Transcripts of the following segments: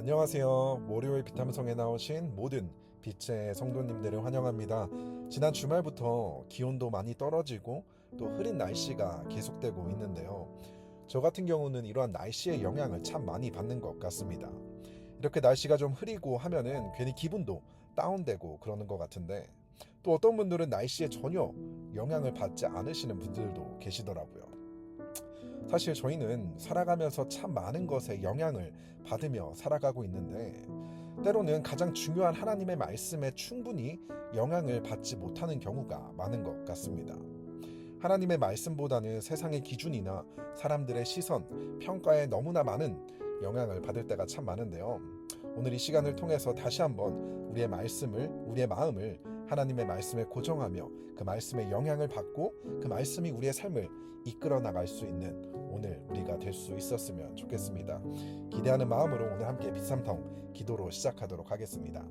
안녕하세요. 월요일 비탐성에 나오신 모든 빛의 성도님들을 환영합니다. 지난 주말부터 기온도 많이 떨어지고 또 흐린 날씨가 계속되고 있는데요. 저 같은 경우는 이러한 날씨의 영향을 참 많이 받는 것 같습니다. 이렇게 날씨가 좀 흐리고 하면은 괜히 기분도 다운되고 그러는 것 같은데, 또 어떤 분들은 날씨에 전혀 영향을 받지 않으시는 분들도 계시더라고요. 사실 저희는 살아가면서 참 많은 것에 영향을 받으며 살아가고 있는데, 때로는 가장 중요한 하나님의 말씀에 충분히 영향을 받지 못하는 경우가 많은 것 같습니다. 하나님의 말씀보다는 세상의 기준이나 사람들의 시선, 평가에 너무나 많은 영향을 받을 때가 참 많은데요. 오늘 이 시간을 통해서 다시 한번 우리의 마음을 하나님의 말씀에 고정하며 그 말씀의 영향을 받고 그 말씀이 우리의 삶을 이끌어 나갈 수 있는 오늘 우리가 될 수 있었으면 좋겠습니다. 기대하는 마음으로 오늘 함께 빛삼통 기도로 시작하도록 하겠습니다.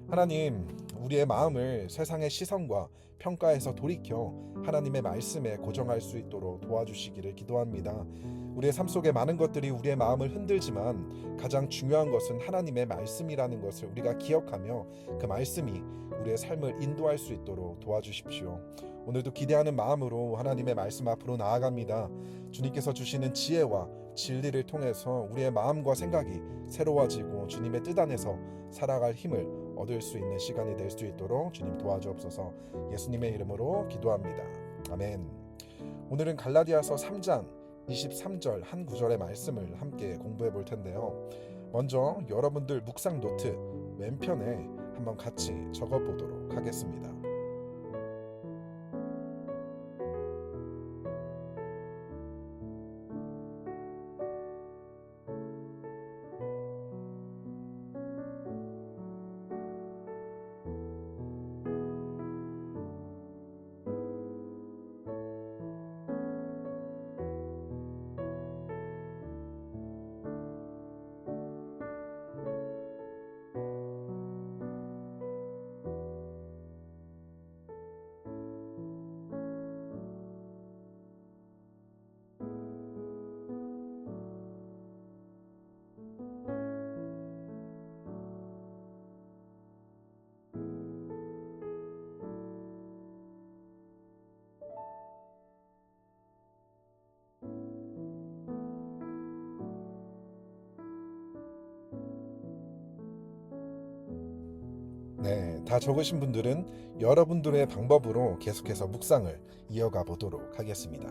하나님, 우리의 마음을 세상의 시선과 평가에서 돌이켜 하나님의 말씀에 고정할 수 있도록 도와주시기를 기도합니다. 우리의 삶 속에 많은 것들이 우리의 마음을 흔들지만 가장 중요한 것은 하나님의 말씀이라는 것을 우리가 기억하며 그 말씀이 우리의 삶을 인도할 수 있도록 도와주십시오. 오늘도 기대하는 마음으로 하나님의 말씀 앞으로 나아갑니다. 주님께서 주시는 지혜와 진리를 통해서 우리의 마음과 생각이 새로워지고 주님의 뜻 안에서 살아갈 힘을 얻을 수 있는 시간이 될 수 있도록 주님 도와주옵소서. 예수님의 이름으로 기도합니다. 아멘. 오늘은 갈라디아서 3장 23절 한 구절의 말씀을 함께 공부해 볼 텐데요. 먼저 여러분들 묵상 노트 왼편에 한번 같이 적어 보도록 하겠습니다. 네, 다 적으신 분들은 여러분들의 방법으로 계속해서 묵상을 이어가 보도록 하겠습니다.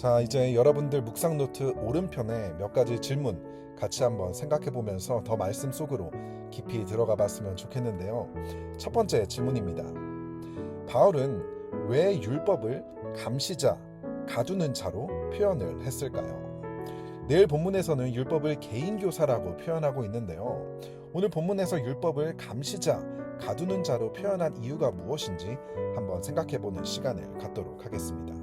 자, 이제 여러분들 묵상 노트 오른편에 몇 가지 질문 같이 한번 생각해 보면서 더 말씀 속으로 깊이 들어가 봤으면 좋겠는데요. 첫 번째 질문입니다. 바울은 왜 율법을 감시자, 가두는 자로 표현을 했을까요? 내일 본문에서는 율법을 개인교사라고 표현하고 있는데요. 오늘 본문에서 율법을 감시자, 가두는 자로 표현한 이유가 무엇인지 한번 생각해보는 시간을 갖도록 하겠습니다.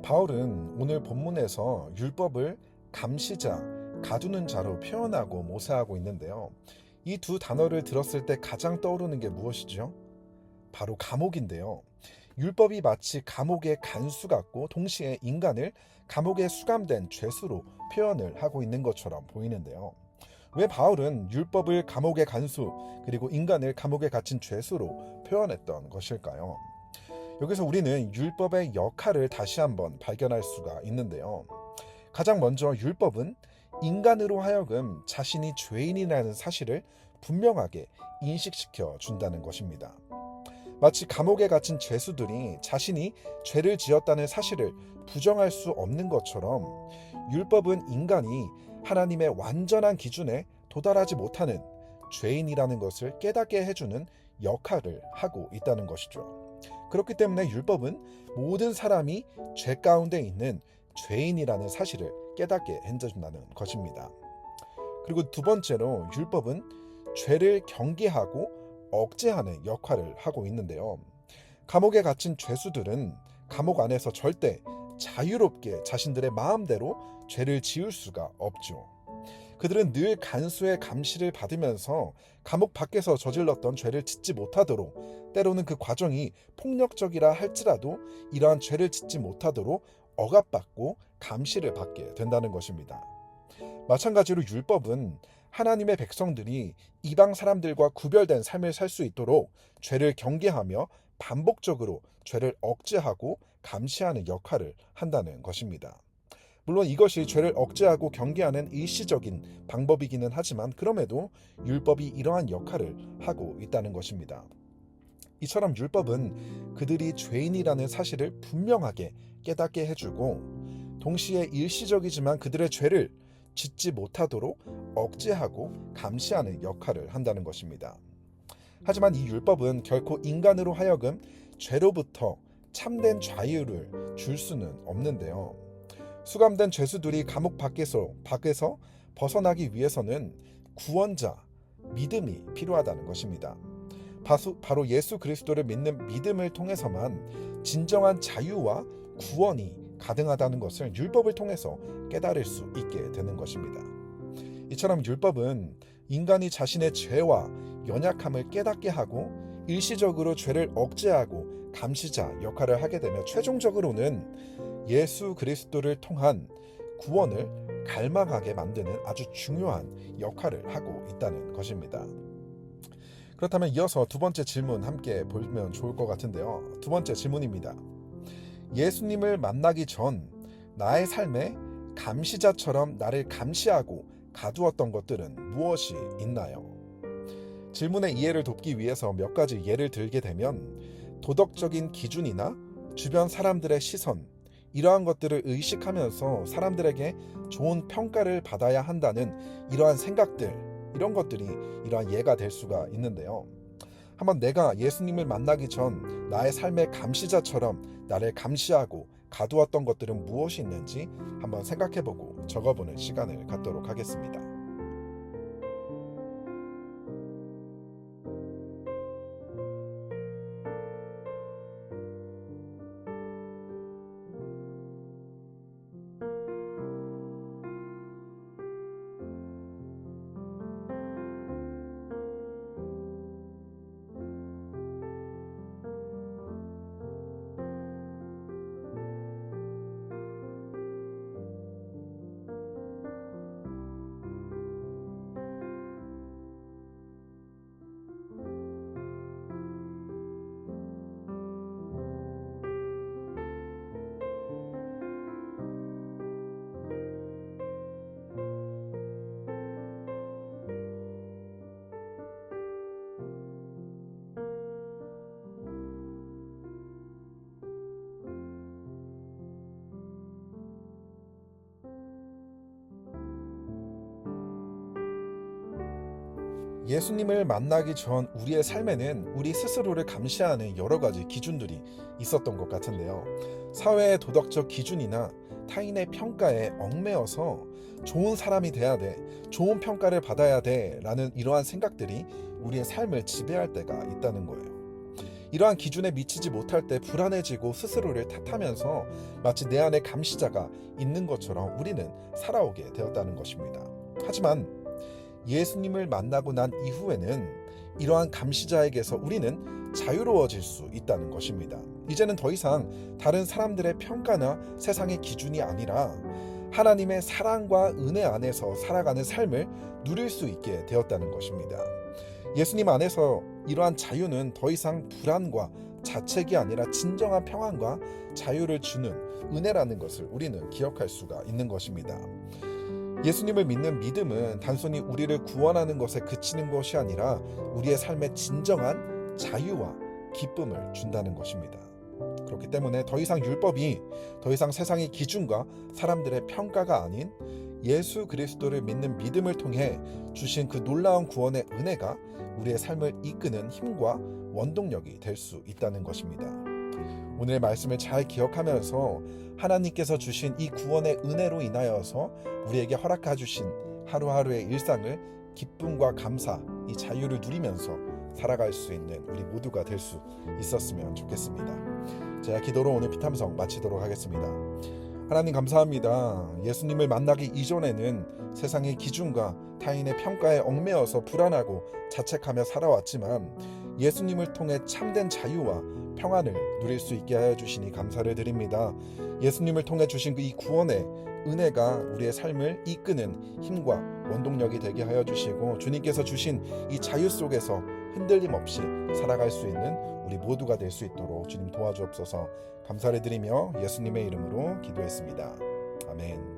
바울은 오늘 본문에서 율법을 감시자, 가두는 자로 표현하고 모사하고 있는데요. 이 두 단어를 들었을 때 가장 떠오르는 게 무엇이죠? 바로 감옥인데요. 율법이 마치 감옥의 간수 같고 동시에 인간을 감옥에 수감된 죄수로 표현을 하고 있는 것처럼 보이는데요. 왜 바울은 율법을 감옥의 간수 그리고 인간을 감옥에 갇힌 죄수로 표현했던 것일까요? 여기서 우리는 율법의 역할을 다시 한번 발견할 수가 있는데요. 가장 먼저 율법은 인간으로 하여금 자신이 죄인이라는 사실을 분명하게 인식시켜 준다는 것입니다. 마치 감옥에 갇힌 죄수들이 자신이 죄를 지었다는 사실을 부정할 수 없는 것처럼 율법은 인간이 하나님의 완전한 기준에 도달하지 못하는 죄인이라는 것을 깨닫게 해주는 역할을 하고 있다는 것이죠. 그렇기 때문에 율법은 모든 사람이 죄 가운데 있는 죄인이라는 사실을 깨닫게 해준다는 것입니다. 그리고 두 번째로 율법은 죄를 경계하고 억제하는 역할을 하고 있는데요. 감옥에 갇힌 죄수들은 감옥 안에서 절대 자유롭게 자신들의 마음대로 죄를 지을 수가 없죠. 그들은 늘 간수의 감시를 받으면서 감옥 밖에서 저질렀던 죄를 짓지 못하도록, 때로는 그 과정이 폭력적이라 할지라도 이러한 죄를 짓지 못하도록 억압받고 감시를 받게 된다는 것입니다. 마찬가지로 율법은 하나님의 백성들이 이방 사람들과 구별된 삶을 살 수 있도록 죄를 경계하며 반복적으로 죄를 억제하고 감시하는 역할을 한다는 것입니다. 물론 이것이 죄를 억제하고 경계하는 일시적인 방법이기는 하지만 그럼에도 율법이 이러한 역할을 하고 있다는 것입니다. 이처럼 율법은 그들이 죄인이라는 사실을 분명하게 깨닫게 해주고 동시에 일시적이지만 그들의 죄를 짓지 못하도록 억제하고 감시하는 역할을 한다는 것입니다. 하지만 이 율법은 결코 인간으로 하여금 죄로부터 참된 자유를 줄 수는 없는데요. 수감된 죄수들이 감옥 밖에서 벗어나기 위해서는 구원자, 믿음이 필요하다는 것입니다. 바로 예수 그리스도를 믿는 믿음을 통해서만 진정한 자유와 구원이 가능하다는 것을 율법을 통해서 깨달을 수 있게 되는 것입니다. 이처럼 율법은 인간이 자신의 죄와 연약함을 깨닫게 하고 일시적으로 죄를 억제하고 감시자 역할을 하게 되며 최종적으로는 예수 그리스도를 통한 구원을 갈망하게 만드는 아주 중요한 역할을 하고 있다는 것입니다. 그렇다면 이어서 두 번째 질문 함께 보면 좋을 것 같은데요. 두 번째 질문입니다. 예수님을 만나기 전 나의 삶에 감시자처럼 나를 감시하고 가두었던 것들은 무엇이 있나요? 질문의 이해를 돕기 위해서 몇 가지 예를 들게 되면 도덕적인 기준이나 주변 사람들의 시선, 이러한 것들을 의식하면서 사람들에게 좋은 평가를 받아야 한다는 이러한 생각들, 이런 것들이 이러한 예가 될 수가 있는데요. 한번 내가 예수님을 만나기 전 나의 삶의 감시자처럼 나를 감시하고 가두었던 것들은 무엇이 있는지 한번 생각해보고 적어보는 시간을 갖도록 하겠습니다. 예수님을 만나기 전 우리의 삶에는 우리 스스로를 감시하는 여러 가지 기준들이 있었던 것 같은데요. 사회의 도덕적 기준이나 타인의 평가에 얽매여서 좋은 사람이 돼야 돼, 좋은 평가를 받아야 돼 라는 이러한 생각들이 우리의 삶을 지배할 때가 있다는 거예요. 이러한 기준에 미치지 못할 때 불안해지고 스스로를 탓하면서 마치 내 안에 감시자가 있는 것처럼 우리는 살아오게 되었다는 것입니다. 하지만 예수님을 만나고 난 이후에는 이러한 감시자에게서 우리는 자유로워질 수 있다는 것입니다. 이제는 더 이상 다른 사람들의 평가나 세상의 기준이 아니라 하나님의 사랑과 은혜 안에서 살아가는 삶을 누릴 수 있게 되었다는 것입니다. 예수님 안에서 이러한 자유는 더 이상 불안과 자책이 아니라 진정한 평안과 자유를 주는 은혜라는 것을 우리는 기억할 수가 있는 것입니다. 예수님을 믿는 믿음은 단순히 우리를 구원하는 것에 그치는 것이 아니라 우리의 삶에 진정한 자유와 기쁨을 준다는 것입니다. 그렇기 때문에 더 이상 율법이 더 이상 세상의 기준과 사람들의 평가가 아닌 예수 그리스도를 믿는 믿음을 통해 주신 그 놀라운 구원의 은혜가 우리의 삶을 이끄는 힘과 원동력이 될 수 있다는 것입니다. 오늘의 말씀을 잘 기억하면서 하나님께서 주신 이 구원의 은혜로 인하여서 우리에게 허락해 주신 하루하루의 일상을 기쁨과 감사, 이 자유를 누리면서 살아갈 수 있는 우리 모두가 될 수 있었으면 좋겠습니다. 제가 기도로 오늘 피탐성 마치도록 하겠습니다. 하나님 감사합니다. 예수님을 만나기 이전에는 세상의 기준과 타인의 평가에 얽매여서 불안하고 자책하며 살아왔지만 예수님을 통해 참된 자유와 평안을 누릴 수 있게 하여 주시니 감사를 드립니다. 예수님을 통해 주신 이 구원의 은혜가 우리의 삶을 이끄는 힘과 원동력이 되게 하여 주시고 주님께서 주신 이 자유 속에서 흔들림 없이 살아갈 수 있는 우리 모두가 될 수 있도록 주님 도와주옵소서. 감사를 드리며 예수님의 이름으로 기도했습니다. 아멘.